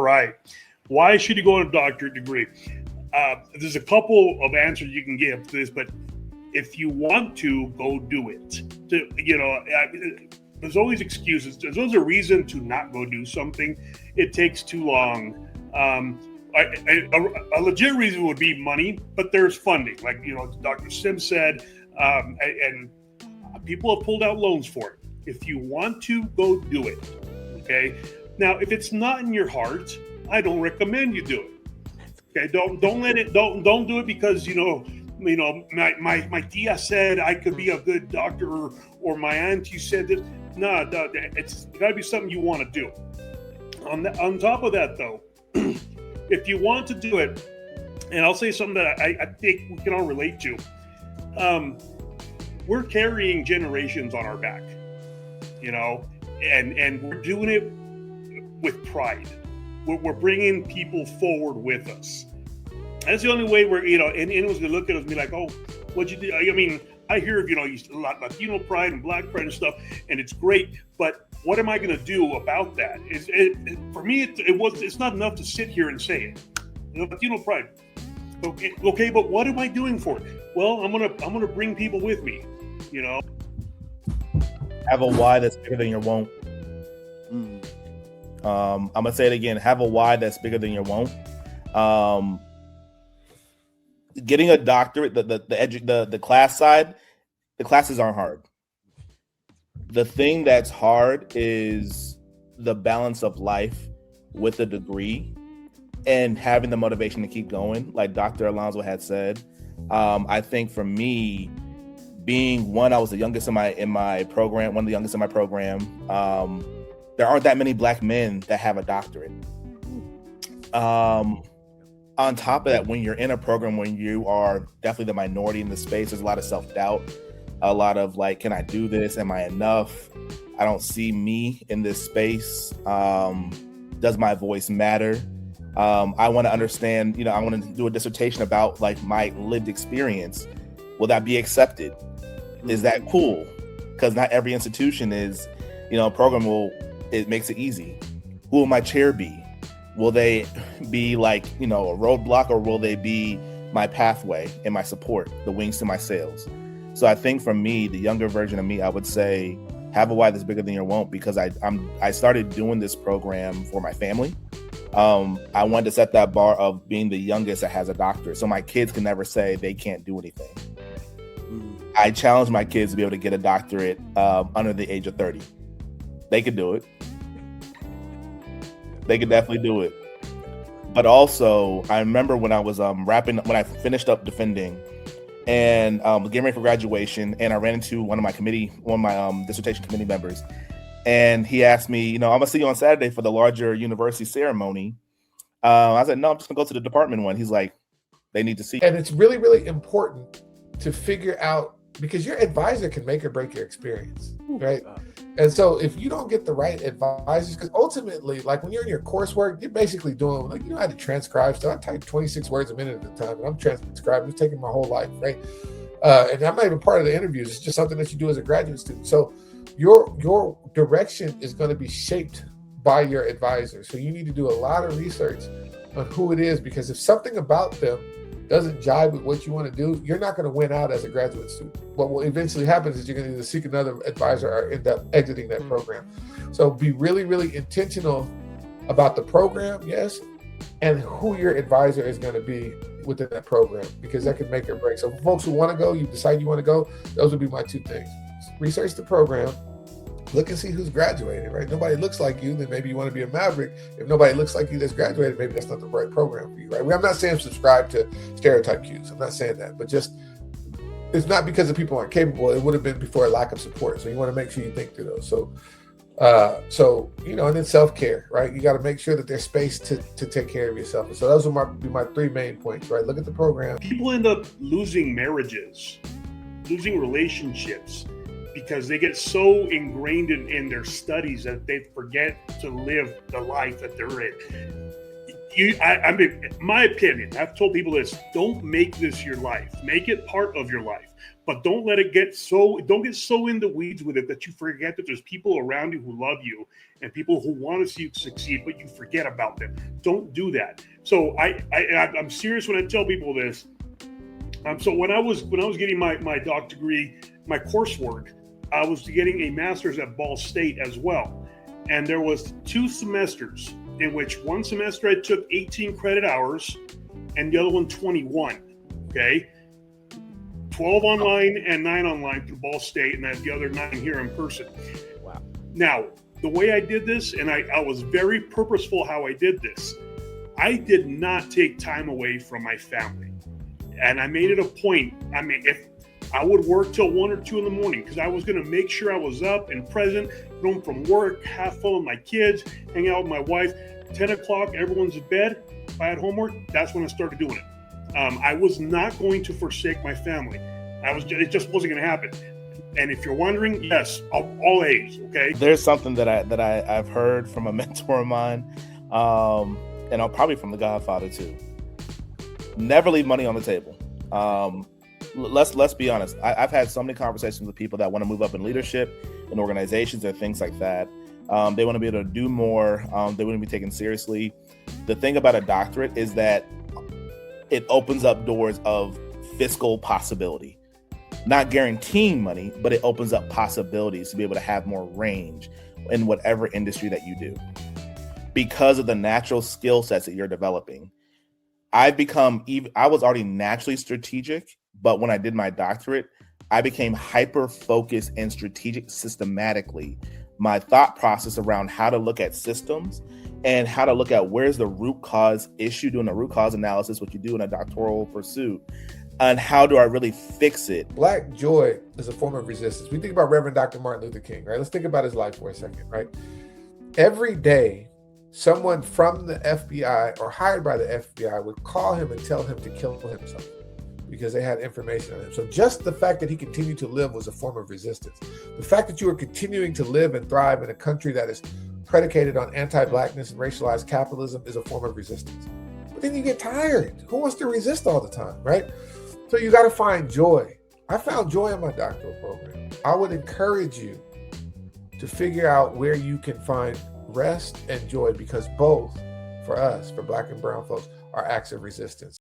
right. Why should you go on a doctorate degree? There's a couple of answers you can give to this, but if you want to, go do it. There's always excuses. There's always a reason to not go do something. It takes too long. A legit reason would be money, but there's funding. Like, Dr. Sim said, and people have pulled out loans for it. If you want to, go do it. Okay. Now, if it's not in your heart, I don't recommend you do it. Okay. Don't do it because, my tia said I could be a good doctor, or my auntie said that. No, it's got to be something you want to do. On top of that, though, if you want to do it, and I'll say something that I think we can all relate to, we're carrying generations on our back, and we're doing it with pride. We're bringing people forward with us. That's the only way we're, and anyone's going to look at us and be like, oh, what'd you do? I mean, I hear of, Latino pride and Black pride and stuff, and it's great, but what am I going to do about that? For me, it's not enough to sit here and say it. Latino pride. Okay, but what am I doing for it? Well, I'm gonna bring people with me. Have a why that's bigger than your won't. I'm gonna say it again. Have a why that's bigger than your won't. Getting a doctorate, the class side, the classes aren't hard. The thing that's hard is the balance of life with a degree and having the motivation to keep going. Like Dr. Alonso had said, I think for me, being one, I was the youngest in my program, one of the youngest in my program. There aren't that many Black men that have a doctorate. On top of that, when you're in a program when you are definitely the minority in the space, there's a lot of self-doubt, a lot of like, can I do this? Am I enough? I don't see me in this space. Does my voice matter? I want to understand, I want to do a dissertation about like my lived experience. Will that be accepted? Is that cool? Because not every institution is, a program it makes it easy. Who will my chair be? Will they be like, a roadblock, or will they be my pathway and my support, the wings to my sails? So I think for me, the younger version of me, I would say, have a why that's bigger than your won't, because I started doing this program for my family. I wanted to set that bar of being the youngest that has a doctorate, so my kids can never say they can't do anything. I challenge my kids to be able to get a doctorate under the age of 30. They could do it. They could definitely do it. But also, I remember when I was when I finished up defending and was getting ready for graduation, and I ran into one of my dissertation committee members, and he asked me, I'm gonna see you on Saturday for the larger university ceremony. I said, no, I'm just gonna go to the department one. He's like, they need to see you. And it's really, really important to figure out, because your advisor can make or break your experience, right? And so if you don't get the right advisors, because ultimately, like when you're in your coursework, you're basically doing, like, I had to transcribe stuff. I type 26 words a minute at a time, and I'm transcribing. It's taking my whole life, right? And I'm not even part of the interviews. It's just something that you do as a graduate student. So your direction is going to be shaped by your advisor. So you need to do a lot of research on who it is, because if something about them doesn't jive with what you want to do, you're not going to win out as a graduate student. What will eventually happen is you're going to either seek another advisor or end up exiting that program. So be really, really intentional about the program, yes, and who your advisor is going to be within that program, because that can make or break. So for folks who want to go, you decide you want to go, those would be my two things. Research the program, look and see who's graduating, right? Nobody looks like you, then maybe you want to be a maverick. If nobody looks like you that's graduated, maybe that's not the right program for you, right? I'm not saying subscribe to stereotype cues. I'm not saying that, but just, it's not because the people aren't capable. It would have been before a lack of support. So you want to make sure you think through those. So, and then self-care, right? You got to make sure that there's space to take care of yourself. And so those are my 3 main points, right? Look at the program. People end up losing marriages, losing relationships, because they get so ingrained in their studies that they forget to live the life that they're in. I mean, my opinion, I've told people this: don't make this your life. Make it part of your life, but don't let it don't get so in the weeds with it that you forget that there's people around you who love you and people who want to see you succeed, but you forget about them. Don't do that. So I'm serious when I tell people this. So when I was getting my doctorate degree, my coursework, I was getting a master's at Ball State as well, and there was 2 semesters in which one semester I took 18 credit hours and the other one 21. Okay, 12 online and 9 online through Ball State, and then the other 9 here in person. Wow. Now, the way I did this, and I was very purposeful how I did this, I did not take time away from my family. And I made it a point. I mean, if I would work till 1 or 2 in the morning, because I was going to make sure I was up and present, home from work, have fun with my kids, hang out with my wife. 10 o'clock, everyone's in bed. If I had homework, that's when I started doing it. I was not going to forsake my family. It just wasn't going to happen. And if you're wondering, yes, all A's. Okay. There's something that I've heard from a mentor of mine, and I'll probably from The Godfather too. Never leave money on the table. Let's be honest. I've had so many conversations with people that want to move up in leadership in organizations or things like that. They want to be able to do more. They want to be taken seriously. The thing about a doctorate is that it opens up doors of fiscal possibility. Not guaranteeing money, but it opens up possibilities to be able to have more range in whatever industry that you do. Because of the natural skill sets that you're developing. I was already naturally strategic, but when I did my doctorate, I became hyper-focused and strategic systematically. My thought process around how to look at systems and how to look at where's the root cause issue, doing a root cause analysis, what you do in a doctoral pursuit, and how do I really fix it? Black joy is a form of resistance. We think about Reverend Dr. Martin Luther King, right? Let's think about his life for a second, right? Every day, someone from the FBI or hired by the FBI would call him and tell him to kill himself because they had information on him. So just the fact that he continued to live was a form of resistance. The fact that you are continuing to live and thrive in a country that is predicated on anti-Blackness and racialized capitalism is a form of resistance. But then you get tired. Who wants to resist all the time, right? So you got to find joy. I found joy in my doctoral program. I would encourage you to figure out where you can find rest and joy, because both, for us, for Black and brown folks, are acts of resistance.